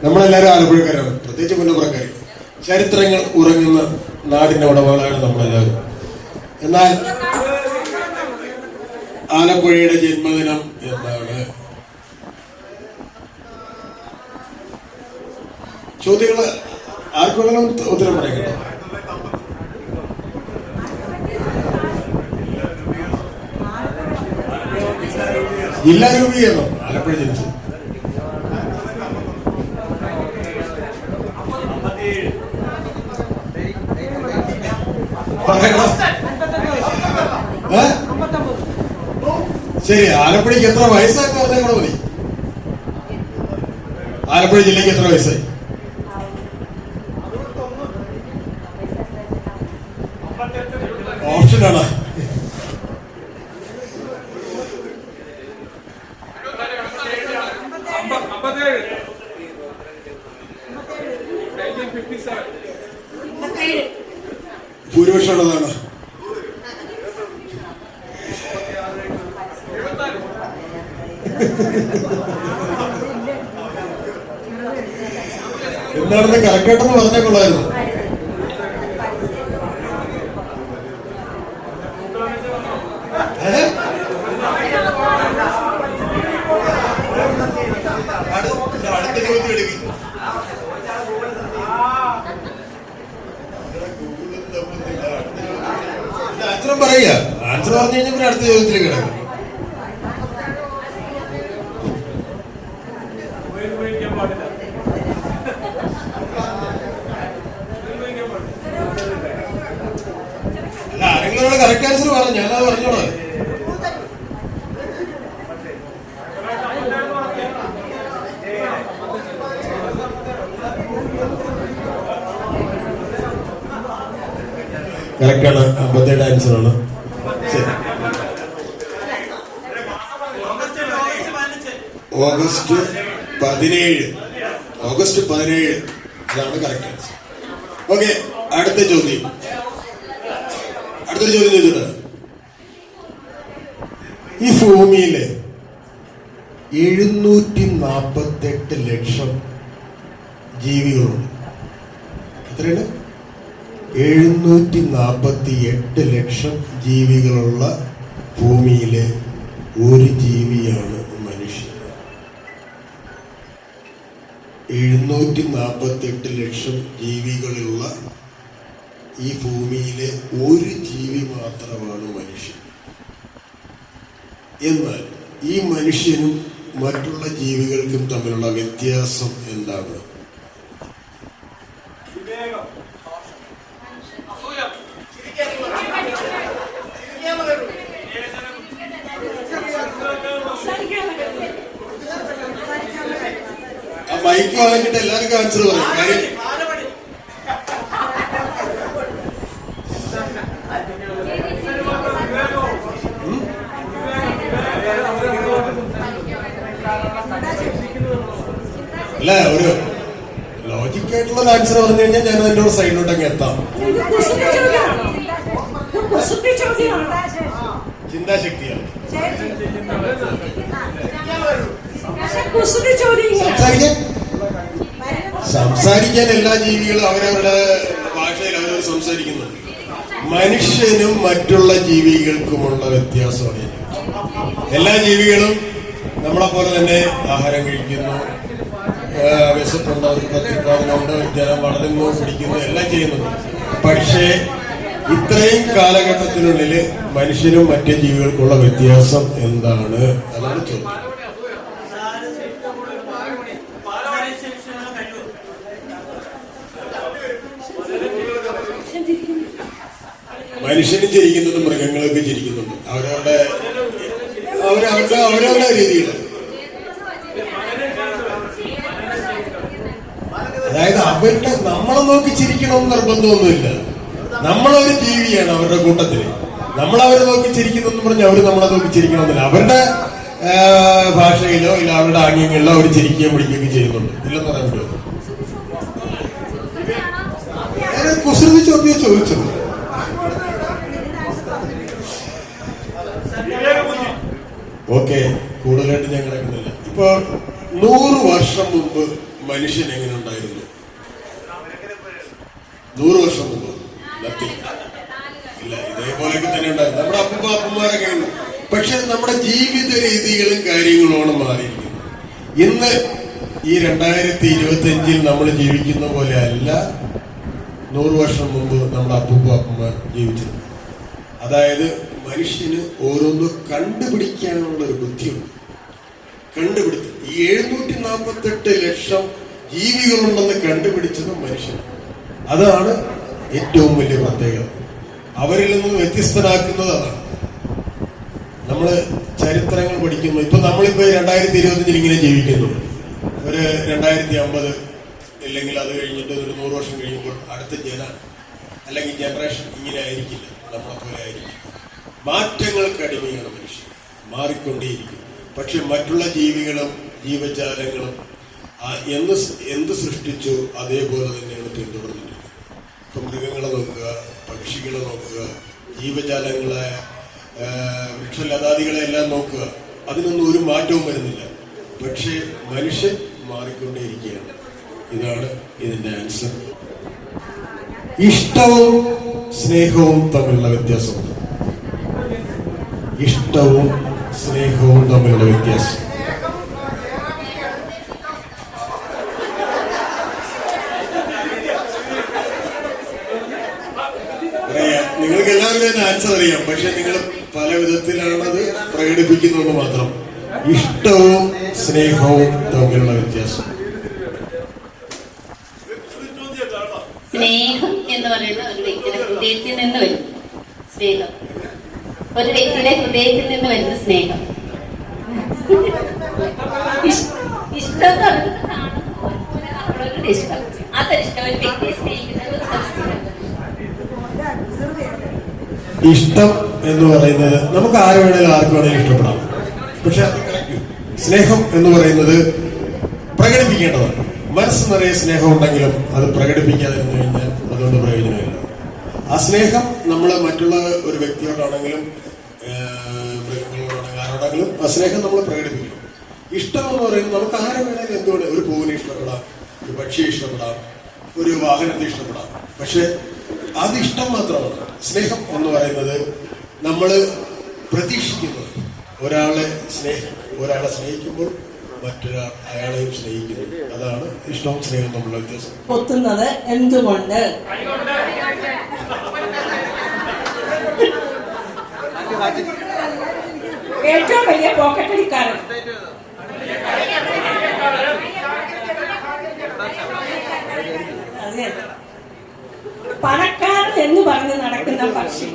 നമ്മളെല്ലാവരും ആലപ്പുഴക്കാരാണ്, പ്രത്യേകിച്ച് പുന്നപ്പുറക്കാർ. ചരിത്രങ്ങൾ ഉറങ്ങുന്ന നാടിന്റെ ഉടമകളാണ് നമ്മളെല്ലാവരും. എന്നാൽ ആലപ്പുഴയുടെ ജന്മദിനം എന്നാണ് ചോദ്യങ്ങൾ. ആർക്കെങ്കിലും ഉത്തരം പറയാം കേട്ടോ. ജില്ലാ രൂപീകരണം ആലപ്പുഴ ജനിച്ചു. ശരി, ആലപ്പുഴയ്ക്ക് എത്ര വയസ്സാക്കി പറഞ്ഞാൽ കൂടെ മതി. ആലപ്പുഴ ജില്ലയ്ക്ക് എത്ര വയസ്സായി? ഓപ്ഷനാണ്. ഭൂരിപക്ഷം ഉള്ളതാണ്. എന്താണെന്ന് കറക്റ്റായിട്ടെന്ന് പറഞ്ഞാൽ കൊള്ളായിരുന്നു. അടുത്ത ചോദ്യം എടുക്കും. ആൻസർ പറയുക. ആൻസർ പറഞ്ഞു കഴിഞ്ഞാൽ പിന്നെ അടുത്ത ചോദ്യത്തിലേക്ക് കിടക്കും. അല്ല, ആരെങ്കിലും കറക്റ്റ് ആൻസർ പറഞ്ഞു, ഞാനത് പറഞ്ഞോളൂ. കറക്റ്റാണ്, 57 ആൻസറാണ്. ശരി, ഓഗസ്റ്റ് 17 ഇതാണ് കറക്റ്റ് ആൻസർ. ഓക്കെ, അടുത്ത ചോദ്യം. അടുത്തൊരു ചോദ്യം ചോദിച്ചിട്ട്, ഈ ഭൂമിയില് 748 ലക്ഷം ജീവികളുണ്ട്. എത്രയാണ്? 748 ലക്ഷം ജീവികളുള്ള ഭൂമിയിലെ ഒരു ജീവിയാണ് മനുഷ്യൻ. 748 ലക്ഷം ജീവികളുള്ള ഈ ഭൂമിയിലെ ഒരു ജീവി മാത്രമാണ് മനുഷ്യൻ. എന്നാൽ ഈ മനുഷ്യനും മറ്റുള്ള ജീവികൾക്കും തമ്മിലുള്ള വ്യത്യാസം എന്താണ്? ആ മൈക്ക് വാങ്ങിയിട്ട് എല്ലാവർക്കും ആൻസർ പറയും. കാര്യം അല്ല, ഒരു ലോജിക്കായിട്ടുള്ള ആൻസർ പറഞ്ഞു കഴിഞ്ഞാൽ ഞാൻ അതിൻ്റെ ഒരു സൈഡിലോട്ടങ്ങ് എത്താം. ചിന്താശക്തിയാണ്. സംസാരിക്കാൻ എല്ലാ ജീവികളും അവരവരുടെ ഭാഷയിൽ അവരവർ സംസാരിക്കുന്നുണ്ട്. മനുഷ്യനും മറ്റുള്ള ജീവികൾക്കുമുള്ള വ്യത്യാസമാണ്. എല്ലാ ജീവികളും നമ്മളെ പോലെ തന്നെ ആഹാരം കഴിക്കുന്നു, വിശപ്പുണ്ട്, അവർക്ക് പ്രത്യുത്പാദനമുണ്ട്, ജലം വളരുന്നു, പിടിക്കുന്നു, എല്ലാം ചെയ്യുന്നുണ്ട്. പക്ഷേ ഇത്രയും കാലഘട്ടത്തിനുള്ളിൽ മനുഷ്യനും മറ്റു ജീവികൾക്കുള്ള വ്യത്യാസം എന്താണ്? അതാണ് ചോദ്യം. മനുഷ്യനും ചിരിക്കുന്നുണ്ട്, മൃഗങ്ങളൊക്കെ ചിരിക്കുന്നുണ്ട്, അവരവരുടെ രീതിയിൽ. അതായത് അവരുടെ നമ്മളെ നോക്കി ചിരിക്കണമെന്ന് നിർബന്ധമൊന്നുമില്ല. നമ്മളൊരു ജീവിയാണ് അവരുടെ കൂട്ടത്തില്. നമ്മളവരെ നോക്കി ചിരിക്കുന്നെന്ന് പറഞ്ഞ് അവർ നമ്മളെ നോക്കി ചിരിക്കണമെന്നില്ല. അവരുടെ ഭാഷയിലോ ഇല്ല അവരുടെ ആംഗ്യങ്ങളിലോ അവർ ചിരിക്കുകയും പിടിക്കുകയൊക്കെ ചെയ്യുന്നുണ്ട്. ഇല്ലെന്ന് പറയാൻ പറ്റുമോ? ഞാൻ കുസൃതി ചോദ്യം ചോദിച്ചത്. ഓക്കെ, കൂടുതലായിട്ട് ഞാൻ കിടക്കുന്നില്ല. ഇപ്പൊ 100 വർഷം മുമ്പ് മനുഷ്യൻ എങ്ങനെ ഉണ്ടായിരുന്നു? 100 വർഷം മുമ്പ് ഇല്ല, ഇതേപോലെയൊക്കെ തന്നെ ഉണ്ടായിരുന്നു. നമ്മുടെ അപ്പന്മാരൊക്കെ. പക്ഷെ നമ്മുടെ ജീവിത രീതികളും കാര്യങ്ങളുമാണ് മാറിയിരിക്കുന്നത്. ഇന്ന് ഈ 2025 നമ്മൾ ജീവിക്കുന്ന പോലെ അല്ല 100 വർഷം മുമ്പ് നമ്മുടെ അപ്പന്മാർ ജീവിച്ചത്. അതായത് മനുഷ്യന് ഓരോന്ന് കണ്ടുപിടിക്കാനുള്ള ഒരു ബുദ്ധിയുണ്ട്. കണ്ടുപിടുത്തം. ഈ 748 ലക്ഷം ജീവികളുണ്ടെന്ന് കണ്ടുപിടിച്ചത് മനുഷ്യൻ. അതാണ് ഏറ്റവും വലിയ പ്രത്യേകത. അവരിൽ നിന്നും വ്യത്യസ്തനാക്കുന്നത് അതാണ്. നമ്മള് ചരിത്രങ്ങൾ പഠിക്കുന്നു. ഇപ്പൊ നമ്മളിപ്പോ 2025 ഇങ്ങനെ ജീവിക്കുന്നു. ഒരു 2050 ഇല്ലെങ്കിൽ അത് കഴിഞ്ഞിട്ട് ഒരു 100 വർഷം കഴിയുമ്പോൾ അടുത്ത അല്ലെങ്കിൽ ജനറേഷൻ ഇങ്ങനെ ആയിരിക്കില്ല, നമ്മളെ പോലെ ആയിരിക്കും. മാറ്റങ്ങൾക്ക് അടിമയാണ് മനുഷ്യൻ, മാറിക്കൊണ്ടേയിരിക്കും. പക്ഷെ മറ്റുള്ള ജീവികളും ജീവജാലങ്ങളും എന്ത് സൃഷ്ടിച്ചോ അതേപോലെ തന്നെയാണ് പിന്തുടർന്നിരിക്കുന്നത്. ഇപ്പൊ മൃഗങ്ങളെ നോക്കുക, പക്ഷികളെ നോക്കുക, ജീവജാലങ്ങളെ, വൃക്ഷലതാദികളെ എല്ലാം നോക്കുക, അതിനൊന്നും ഒരു മാറ്റവും വരുന്നില്ല. പക്ഷെ മനുഷ്യൻ മാറിക്കൊണ്ടേയിരിക്കുകയാണ്. ഇതാണ് ഇതിന്റെ ആൻസർ. ഇഷ്ടവും സ്നേഹവും തമ്മിലുള്ള വ്യത്യാസമുണ്ട്. ഇഷ്ടവും സ്നേഹവും തമ്മിലുള്ള വ്യത്യാസം. നിങ്ങൾക്ക് എല്ലാവരും ആൻസർ അറിയാം. പക്ഷെ നിങ്ങൾ പല വിധത്തിലാണത് പ്രകടിപ്പിക്കുന്നത് മാത്രം. ഇഷ്ടവും സ്നേഹവും തമ്മിലുള്ള വ്യത്യാസം. സ്നേഹം എന്ന് പറയുന്നത് ഒരു വ്യക്തിയുടെ ഹൃദയത്തിൽ നിന്ന് വരും സ്നേഹം. ഒരു വ്യക്തിയുടെ ഹൃദയത്തിൽ നിന്ന് വരുന്ന സ്നേഹം. ഇഷ്ടം എന്ന് പറയുന്നത് കാണുന്ന ഇഷ്ടം. അതൊരിഷ്ടം. ഒരു വ്യക്തിയെ സ്നേഹിക്കുന്നത് ഇഷ്ടം എന്ന് പറയുന്നത് നമുക്ക് ആര് വേണേലും ആർക്ക് വേണേലും ഇഷ്ടപ്പെടാം. പക്ഷെ സ്നേഹം എന്ന് പറയുന്നത് പ്രകടിപ്പിക്കേണ്ടതാണ്. മനസ്സ് നിറയെ സ്നേഹം ഉണ്ടെങ്കിലും അത് പ്രകടിപ്പിക്കാതിരുന്നു കഴിഞ്ഞാൽ അതുകൊണ്ട് പ്രയോജനമില്ല. ആ സ്നേഹം നമ്മൾ മറ്റുള്ള ഒരു വ്യക്തിയോടാണെങ്കിലും മൃഗങ്ങളോടാണെങ്കിലും ആരോടാണെങ്കിലും ആ സ്നേഹം നമ്മൾ പ്രകടിപ്പിക്കണം. ഇഷ്ടം എന്ന് പറയുന്നത് നമുക്ക് ആരെ വേണേലും എന്തുകൊണ്ട് ഒരു പൂവിനെ ഇഷ്ടപ്പെടാം, ഒരു പക്ഷിയെ ഇഷ്ടപ്പെടാം, ഒരു വാഹനത്തെ ഇഷ്ടപ്പെടാം. പക്ഷെ അത് ഇഷ്ടം മാത്രമാണ്. സ്നേഹം എന്ന് പറയുന്നത് നമ്മൾ പ്രതീക്ഷിക്കുന്നത് ഒരാളെ സ്നേഹിക്കുമ്പോൾ മറ്റൊരാൾ അയാളെയും സ്നേഹിക്കുന്നു. അതാണ് ഇഷ്ടവും സ്നേഹവും തമ്മിലുള്ള വ്യത്യാസം. പൊത്തുന്നത് എന്തുകൊണ്ട്? ഏറ്റവും വലിയ പോക്കറ്റടിക്കാരൻ. അതെ, പണക്കാരൻ എന്ന് പറഞ്ഞ് നടക്കുന്ന പക്ഷി.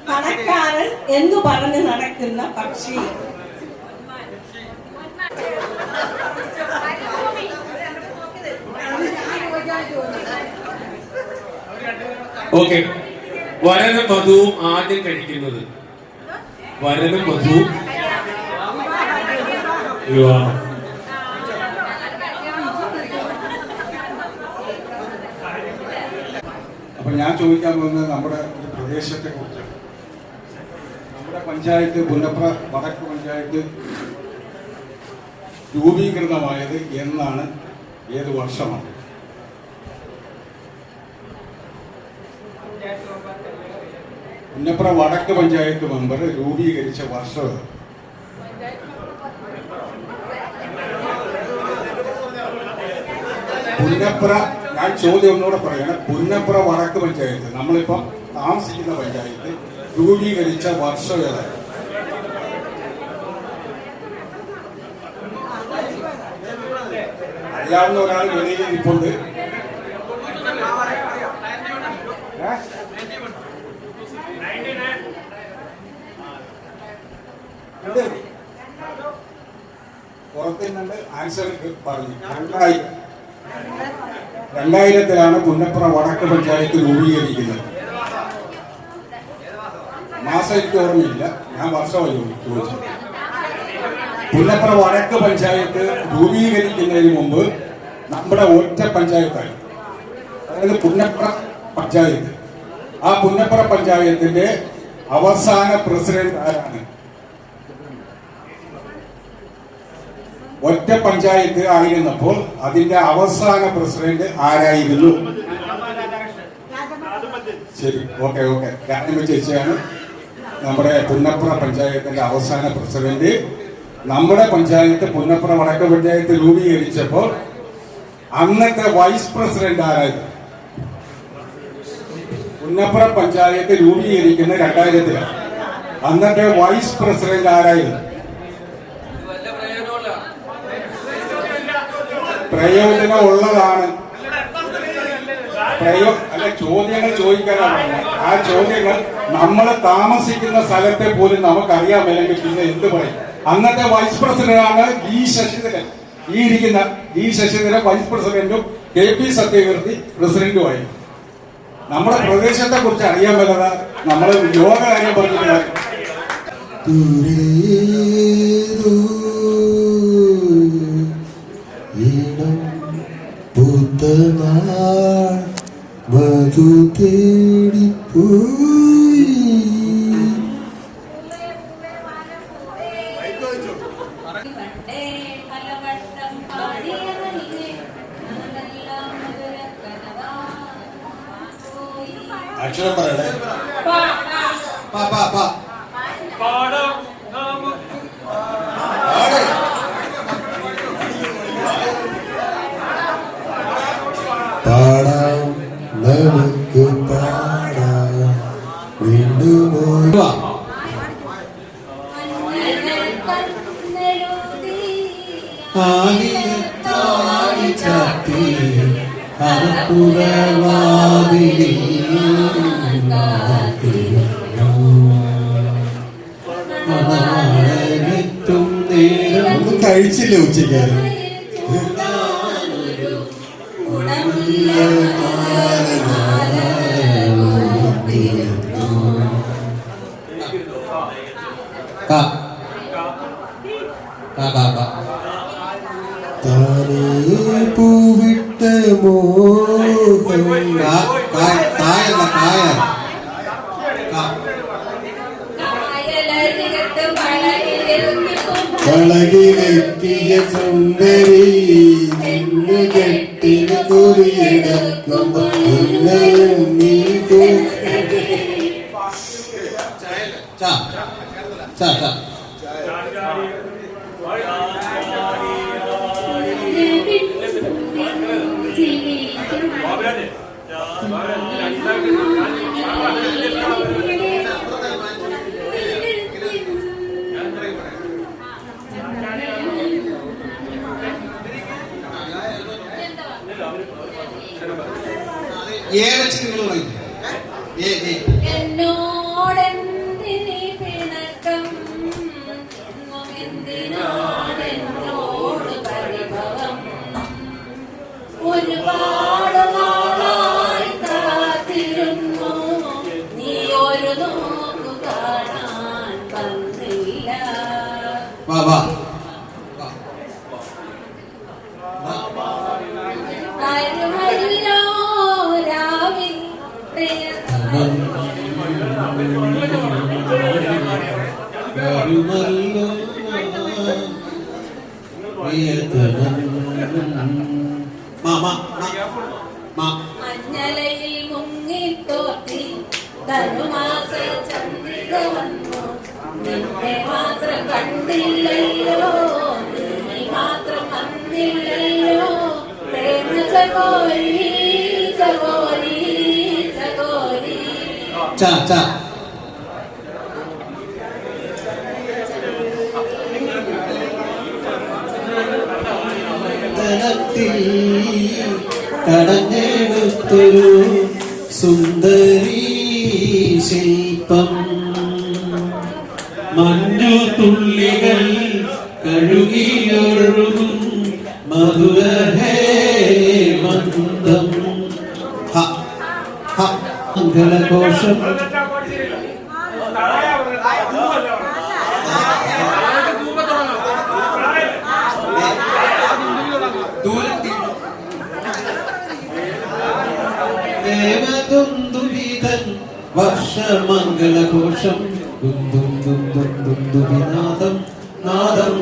പണക്കാരൻ എന്ന് പറഞ്ഞ് നടക്കുന്ന പക്ഷി. ഓക്കെ, വരനും വധുവും ആദ്യം കഴിക്കുന്നത്. വരനും വധുവും വിവാഹം. അപ്പൊ ഞാൻ ചോദിക്കാൻ പോകുന്നത് നമ്മുടെ ഒരു പ്രദേശത്തെ കുറിച്ചാണ്. നമ്മുടെ പഞ്ചായത്ത്, പുന്നപ്ര വടക്ക് പഞ്ചായത്ത് രൂപീകൃതമായത് എന്നാണ്? ഏത് വർഷമാണ്? പുന്നപ്ര വടക്ക് പഞ്ചായത്ത് മെമ്പർ രൂപീകരിച്ച വർഷം പുന്നപ്ര. ഞാൻ ചോദ്യം ഒന്നുകൂടെ പറയണം. പുന്നപ്ര വടക്ക് പഞ്ചായത്ത്, നമ്മളിപ്പം താമസിക്കുന്ന പഞ്ചായത്ത്, രൂപീകരിച്ച വർഷം ഏതാണ്? അറിയാവുന്ന ഒരാൾ വെളിയിൽ ഇരിപ്പുണ്ട്. പുറത്തുനിന്നുണ്ട് ആൻസർ പറഞ്ഞു. 2000-ലാണ് പുന്നപ്ര വടക്ക് പഞ്ചായത്ത് രൂപീകരിക്കുന്നത്. മാസം എനിക്ക് ഓർമ്മയില്ല, ഞാൻ വർഷമായി ചോദിച്ചത്. പുന്നപ്ര വടക്ക് പഞ്ചായത്ത് രൂപീകരിക്കുന്നതിന് മുമ്പ് നമ്മുടെ ഒറ്റ പഞ്ചായത്തായി, അതായത് പുന്നപ്ര പഞ്ചായത്ത്. ആ പുന്നപ്ര പഞ്ചായത്തിന്റെ അവസാന പ്രസിഡന്റ് ആരാണ്? ഒറ്റ പഞ്ചായത്ത് ആയിരുന്നപ്പോൾ അതിന്റെ അവസാന പ്രസിഡന്റ് ആരായിരുന്നു? ശരി, ഓക്കെ. രാജ്ഞിമ ചേച്ചിയാണ് നമ്മുടെ പുന്നപ്ര പഞ്ചായത്തിന്റെ അവസാന പ്രസിഡന്റ്. നമ്മുടെ പഞ്ചായത്ത് പുന്നപ്ര വടക്ക് പഞ്ചായത്ത് രൂപീകരിച്ചപ്പോൾ അന്നത്തെ വൈസ് പ്രസിഡന്റ് ആരായിരുന്നു? പുന്നപ്ര പഞ്ചായത്ത് രൂപീകരിക്കുന്ന 2000-ലാണ്. അന്നത്തെ വൈസ് പ്രസിഡന്റ് ആരായിരുന്നു? പ്രയോജനം ഉള്ളതാണ്. അല്ല, ചോദ്യങ്ങൾ ചോദിക്കാനാണ്. ആ ചോദ്യങ്ങൾ നമ്മൾ താമസിക്കുന്ന സ്ഥലത്തെ പോലും നമുക്കറിയാമല്ലെങ്കിൽ പിന്നെ എന്ത് പറയും? അന്നത്തെ വൈസ് പ്രസിഡന്റാണ് ജി ശശിധരൻ. ഈ ഇരിക്കുന്ന ജി ശശിധരൻ വൈസ് പ്രസിഡന്റും KP സത്യകീർത്തി പ്രസിഡന്റുമായി. നമ്മുടെ പ്രദേശത്തെ കുറിച്ച് അറിയാൻ പറ്റാതെ നമ്മൾ യോഗ കാര്യം പറഞ്ഞിട്ടില്ല. മധു തേടിപ്പോയി അക്ഷരം പറയണേ. പാടാം നമുക്ക് പാടാം വീണ്ടും ചാത്തി കഴിച്ചില്ല ഉച്ചയ്ക്ക്. താനേ പൂവിട്ട മോഹം വളകിലെത്തിയ സുന്ദരി നിന്നു കെട്ടിന് കുറിയെടുക്കുമ്പോൾ നീ എന്നോടെന്തിനീ പിണക്കം, എന്തിനോട് പരിഭവം, ഒരുപാട് നാളായി കാത്തിരുന്നു, നീ ഒരു നോക്കു കാണാൻ വന്നില്ല. വരുമല്ലോ രാവിൽ മഞ്ഞലയിൽ മുങ്ങിത്തോട്ടി ധനുമാസ ചന്ദ്രിക വന്നു, നിന്നെ മാത്രം കണ്ടില്ലല്ലോ, നീ മാത്രം വന്നില്ലല്ലോ, പ്രേമ ചകോരി ചകോരി ചകോരി. കടഞ്ഞെടുത്തൊരു സുന്ദരീ ശില്പം, മഞ്ഞു തുള്ളികൾ കഴുകിയൊഴുകും മധുരഹേ മന്ദം. മംഗളഘോഷം ദേവദുന്ദുഭിതൻ വർഷമംഗളഘോഷം, ദുന്ദും ദുന്ദും ദുന്ദുഭിനാദം നാദം.